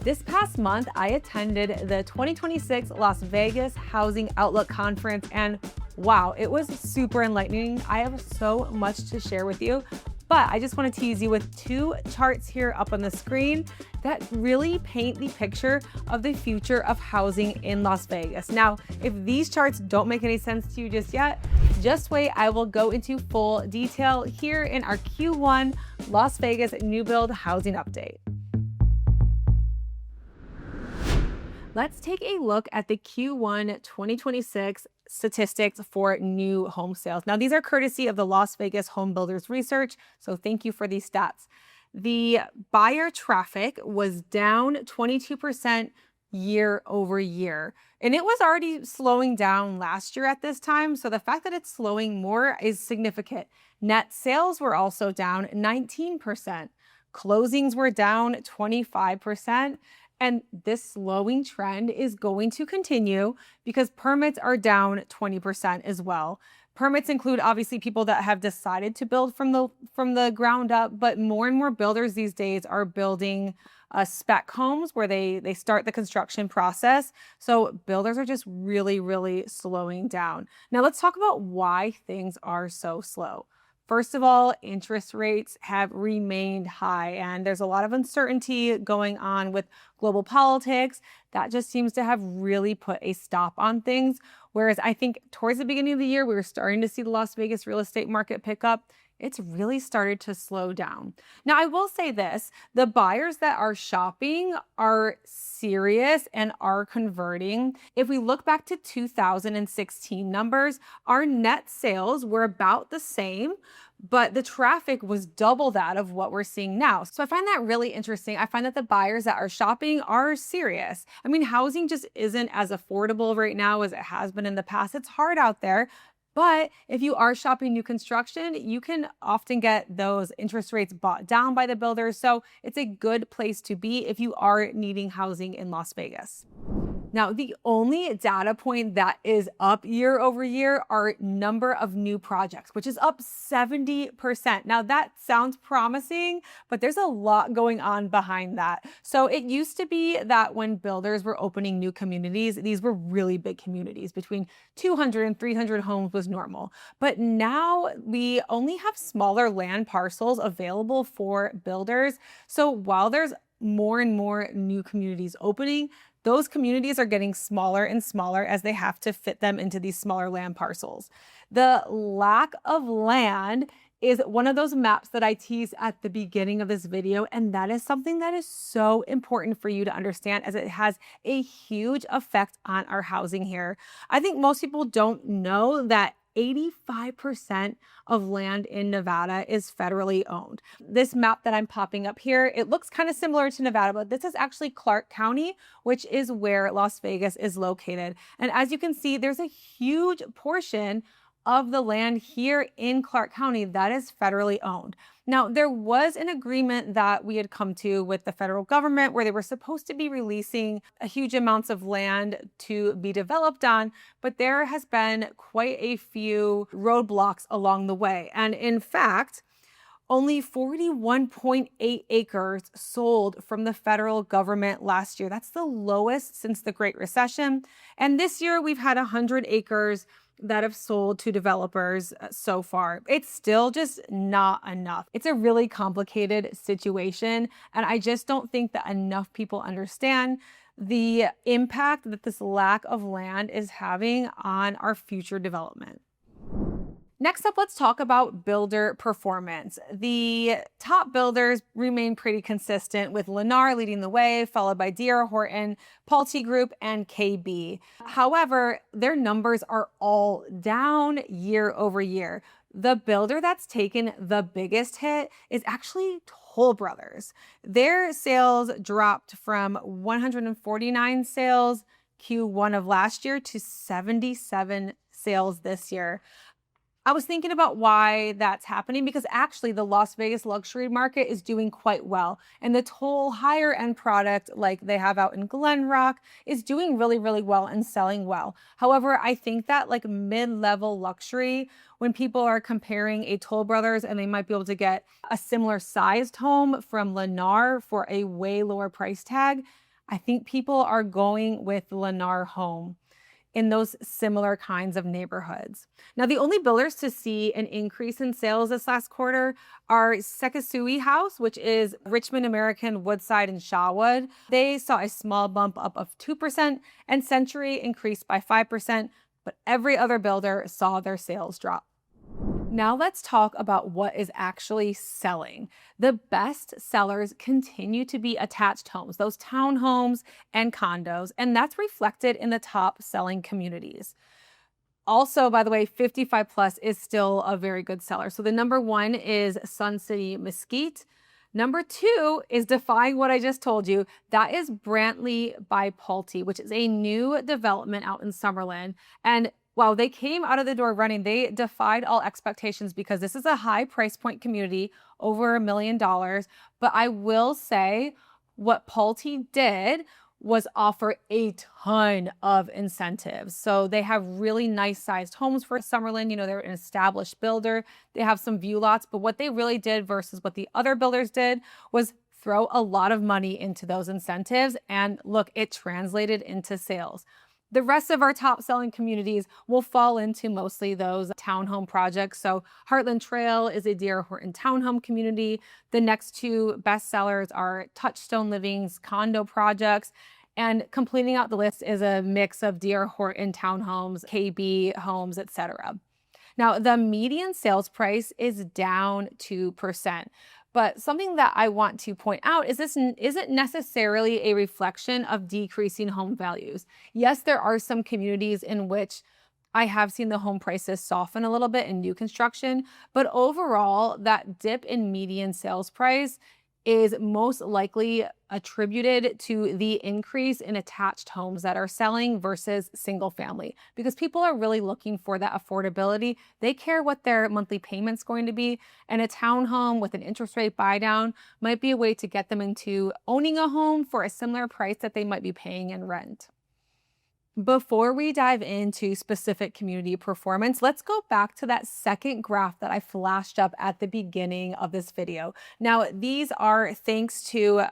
This past month, I attended the 2026 Las Vegas Housing Outlook Conference, and wow, it was super enlightening. I have so much to share with you, but I just want to tease you with two charts here up on the screen that really paint the picture of the future of housing in Las Vegas. Now, if these charts don't make any sense to you just yet, just wait, I will go into full detail here in our Q1 Las Vegas new build housing update. Let's take a look at the Q1 2026 statistics for new home sales. Now, these are courtesy of the Las Vegas Home Builders Research, so thank you for these stats. The buyer traffic was down 22% year over year, and it was already slowing down last year at this time, so the fact that it's slowing more is significant. Net sales were also down 19%. Closings were down 25%. And this slowing trend is going to continue because permits are down 20% as well. Permits include obviously people that have decided to build from the ground up, but more and more builders these days are building spec homes where they start the construction process. So builders are just really slowing down. Now let's talk about why things are so slow. First of all, interest rates have remained high, and there's a lot of uncertainty going on with global politics. That just seems to have really put a stop on things. Whereas I think towards the beginning of the year, we were starting to see the Las Vegas real estate market pick up. It's really started to slow down. Now, I will say this, the buyers that are shopping are serious and are converting. If we look back to 2016 numbers, our net sales were about the same, but the traffic was double that of what we're seeing now. So I find that really interesting. I find that the buyers that are shopping are serious. I mean, housing just isn't as affordable right now as it has been in the past. It's hard out there. But if you are shopping new construction, you can often get those interest rates bought down by the builders. So it's a good place to be if you are needing housing in Las Vegas. Now, the only data point that is up year over year are number of new projects, which is up 70%. Now, that sounds promising, but there's a lot going on behind that. So it used to be that when builders were opening new communities, these were really big communities. Between 200 and 300 homes was normal. But now we only have smaller land parcels available for builders. So while there's more and more new communities opening, those communities are getting smaller and smaller as they have to fit them into these smaller land parcels. The lack of land is one of those maps that I teased at the beginning of this video, and that is something that is so important for you to understand as it has a huge effect on our housing here. I think most people don't know that 85% of land in Nevada is federally owned. This map that I'm popping up here, it looks kind of similar to Nevada, but this is actually Clark County, which is where Las Vegas is located. And as you can see, there's a huge portion of the land here in Clark County that is federally owned. Now, there was an agreement that we had come to with the federal government where they were supposed to be releasing a huge amounts of land to be developed on, but there has been quite a few roadblocks along the way. And in fact, only 41.8 acres sold from the federal government last year. That's the lowest since the Great Recession. And this year we've had 100 acres that have sold to developers so far. It's still just not enough. It's a really complicated situation, and I just don't think that enough people understand the impact that this lack of land is having on our future development. Next up, let's talk about builder performance. The top builders remain pretty consistent, with Lennar leading the way, followed by D.R. Horton, Pulte Group, and KB. However, their numbers are all down year over year. The builder that's taken the biggest hit is actually Toll Brothers. Their sales dropped from 149 sales Q1 of last year to 77 sales this year. I was thinking about why that's happening because actually the Las Vegas luxury market is doing quite well. And the Toll higher end product like they have out in Glen Rock is doing really well and selling well. However, I think that like mid-level luxury, when people are comparing a Toll Brothers and they might be able to get a similar sized home from Lennar for a way lower price tag, I think people are going with Lennar Home in those similar kinds of neighborhoods. Now, the only builders to see an increase in sales this last quarter are Sekisui House, which is Richmond American, Woodside, and Shawwood. They saw a small bump up of 2%, and Century increased by 5%, but every other builder saw their sales drop. Now let's talk about what is actually selling. The best sellers continue to be attached homes, those townhomes and condos, and that's reflected in the top selling communities. Also, by the way, 55 plus is still a very good seller. So the number one is Sun City Mesquite. Number two is defying what I just told you. That is Brantley by Pulte, which is a new development out in Summerlin. And while they came out of the door running, they defied all expectations because this is a high price point community, over $1 million. But I will say what Pulte did was offer a ton of incentives. So they have really nice sized homes for Summerlin. You know, they're an established builder. They have some view lots, but what they really did versus what the other builders did was throw a lot of money into those incentives. And look, it translated into sales. The rest of our top selling communities will fall into mostly those townhome projects. So Heartland Trail is a D.R. Horton townhome community. The next two best sellers are Touchstone Living's condo projects. And completing out the list is a mix of D.R. Horton townhomes, KB homes, etc. Now, the median sales price is down 2%. But something that I want to point out is this isn't necessarily a reflection of decreasing home values. Yes, there are some communities in which I have seen the home prices soften a little bit in new construction, but overall, that dip in median sales price is most likely attributed to the increase in attached homes that are selling versus single family, because people are really looking for that affordability. They care what their monthly payment's going to be, and a townhome with an interest rate buy down might be a way to get them into owning a home for a similar price that they might be paying in rent. Before we dive into specific community performance, let's go back to that second graph that I flashed up at the beginning of this video. Now, these are thanks to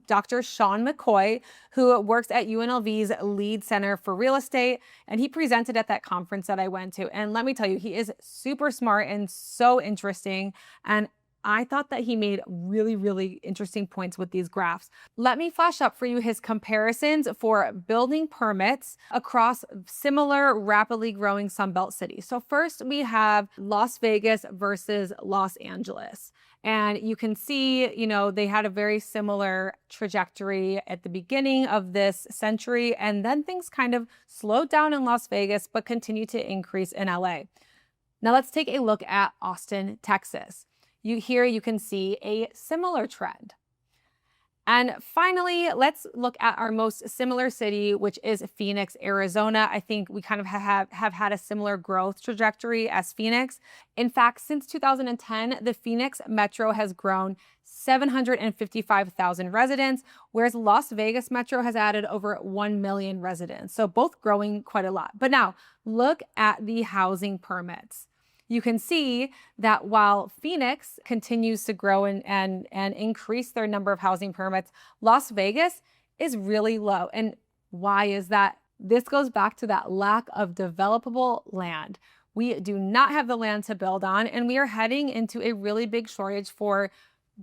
Dr. Sean McCoy, who works at UNLV's Lead Center for Real Estate, and he presented at that conference that I went to. And let me tell you, he is super smart and so interesting. And I thought that he made really, really interesting points with these graphs. Let me flash up for you his comparisons for building permits across similar rapidly growing Sunbelt cities. So first we have Las Vegas versus Los Angeles. And you can see, you know, they had a very similar trajectory at the beginning of this century, and then things kind of slowed down in Las Vegas, but continued to increase in LA. Now let's take a look at Austin, Texas. Here you can see a similar trend. And finally, let's look at our most similar city, which is Phoenix, Arizona. I think we kind of have had a similar growth trajectory as Phoenix. In fact, since 2010, the Phoenix Metro has grown 755,000 residents, whereas Las Vegas Metro has added over 1 million residents. So both growing quite a lot. But now look at the housing permits. You can see that while Phoenix continues to grow and increase their number of housing permits, Las Vegas is really low. And why is that? This goes back to that lack of developable land. We do not have the land to build on, and we are heading into a really big shortage for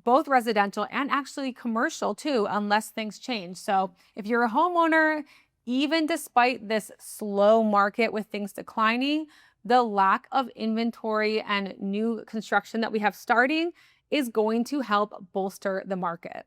both residential and actually commercial too, unless things change. So if you're a homeowner, even despite this slow market with things declining, the lack of inventory and new construction that we have starting is going to help bolster the market.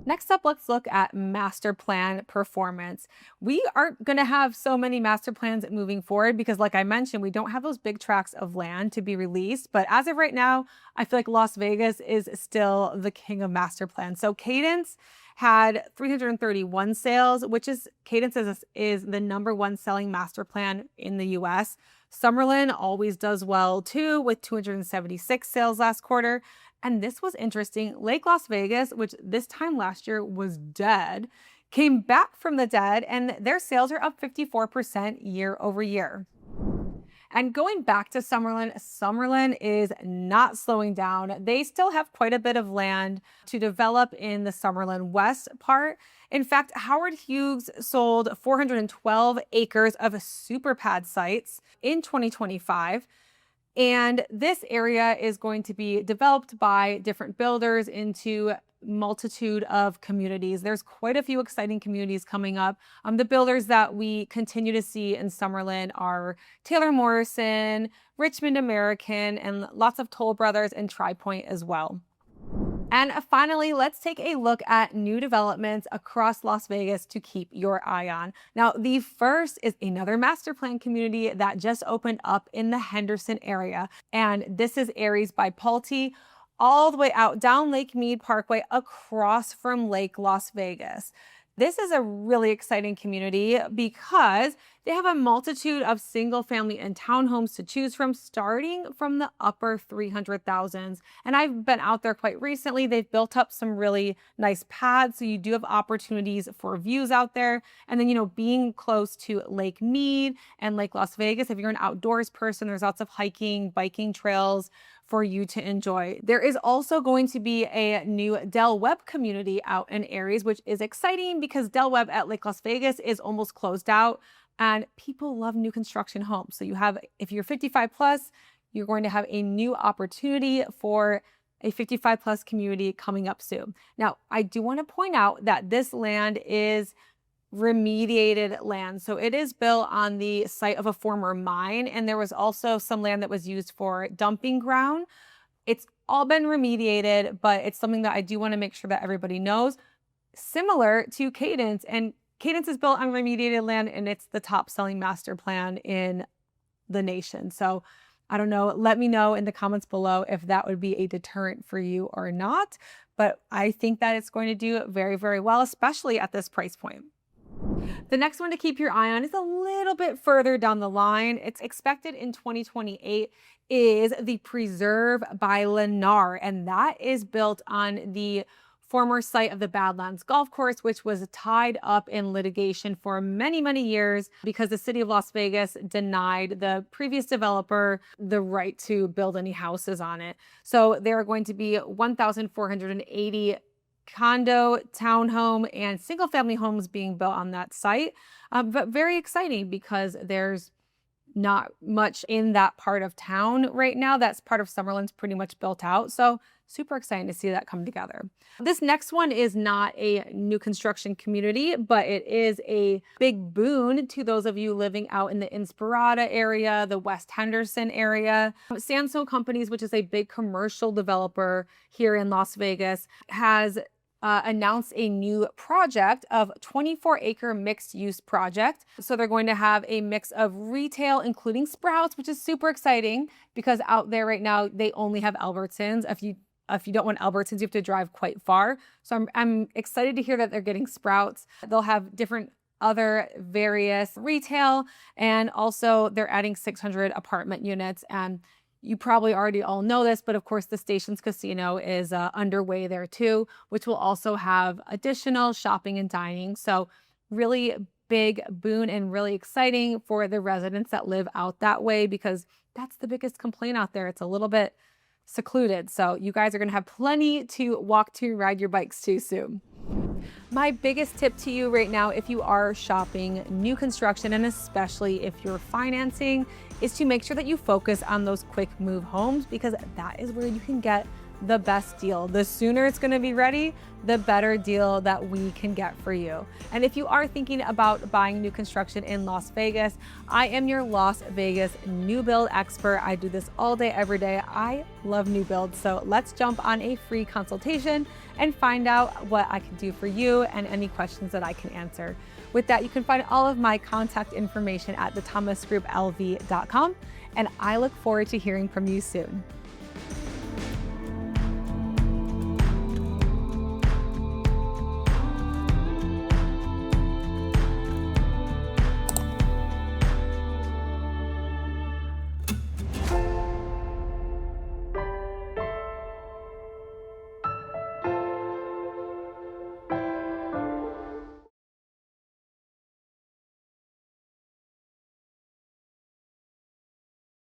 Next up, let's look at Masterplan Performance. We aren't going to have so many master plans moving forward because, like I mentioned, we don't have those big tracts of land to be released. But as of right now, I feel like Las Vegas is still the king of master plans. So Cadence had 331 sales, which is Cadence is the number one selling master plan in the US. Summerlin always does well too, with 276 sales last quarter. And this was interesting. Lake Las Vegas, which this time last year was dead, came back from the dead, and their sales are up 54% year over year. And going back to Summerlin, Summerlin is not slowing down. They still have quite a bit of land to develop in the Summerlin West part. In fact, Howard Hughes sold 412 acres of super pad sites in 2025. And this area is going to be developed by different builders into multitude of communities. There's quite a few exciting communities coming up. The builders that we continue to see in Summerlin are Taylor Morrison, Richmond American, and lots of Toll Brothers and Tri Pointe as well. And finally, let's take a look at new developments across Las Vegas to keep your eye on. Now, the first is another master plan community that just opened up in the Henderson area. And this is Aries by Pulte, all the way out down Lake Mead Parkway across from Lake Las Vegas. This is a really exciting community because they have a multitude of single family and townhomes to choose from, starting from the upper 300,000s. And I've been out there quite recently. They've built up some really nice pads, so you do have opportunities for views out there. And then, being close to Lake Mead and Lake Las Vegas, if you're an outdoors person, there's lots of hiking, biking trails for you to enjoy. There is also going to be a new Del Webb community out in Aries, which is exciting because Del Webb at Lake Las Vegas is almost closed out and people love new construction homes. So if you're 55 plus, you're going to have a new opportunity for a 55 plus community coming up soon. Now, I do want to point out that this land is remediated land. So it is built on the site of a former mine, and there was also some land that was used for dumping ground. It's all been remediated, but it's something that I do want to make sure that everybody knows. Similar to Cadence, and Cadence is built on remediated land, and it's the top selling master plan in the nation. So I don't know, let me know in the comments below if that would be a deterrent for you or not, but I think that it's going to do very, very well, especially at this price point. The next one to keep your eye on is a little bit further down the line. It's expected in 2028, is the Preserve by Lennar, and that is built on the former site of the Badlands Golf Course, which was tied up in litigation for many, many years because the city of Las Vegas denied the previous developer the right to build any houses on it. So there are going to be 1,480 condo, townhome, and single family homes being built on that site. But very exciting because there's not much in that part of town right now. That's part of Summerlin's pretty much built out. So super exciting to see that come together. This next one is not a new construction community, but it is a big boon to those of you living out in the Inspirada area, the West Henderson area. Sandstone Companies, which is a big commercial developer here in Las Vegas, has announced a new project of 24-acre mixed-use project. So they're going to have a mix of retail, including Sprouts, which is super exciting because out there right now, they only have Albertsons. If you don't want Albertsons, you have to drive quite far. So I'm excited to hear that they're getting Sprouts. They'll have different other various retail, and also they're adding 600 apartment units. And you probably already all know this, but of course the Stations Casino is underway there too, which will also have additional shopping and dining. So really big boon and really exciting for the residents that live out that way because that's the biggest complaint out there. It's a little bit secluded. So you guys are going to have plenty to walk to, ride your bikes to soon. My biggest tip to you right now, if you are shopping new construction, and especially if you're financing, is to make sure that you focus on those quick move homes because that is where you can get the best deal. The sooner it's going to be ready, the better deal that we can get for you. And if you are thinking about buying new construction in Las Vegas, I am your Las Vegas new build expert. I do this all day, every day. I love new builds. So let's jump on a free consultation and find out what I can do for you and any questions that I can answer. With that, you can find all of my contact information at thethomasgrouplv.com, and I look forward to hearing from you soon.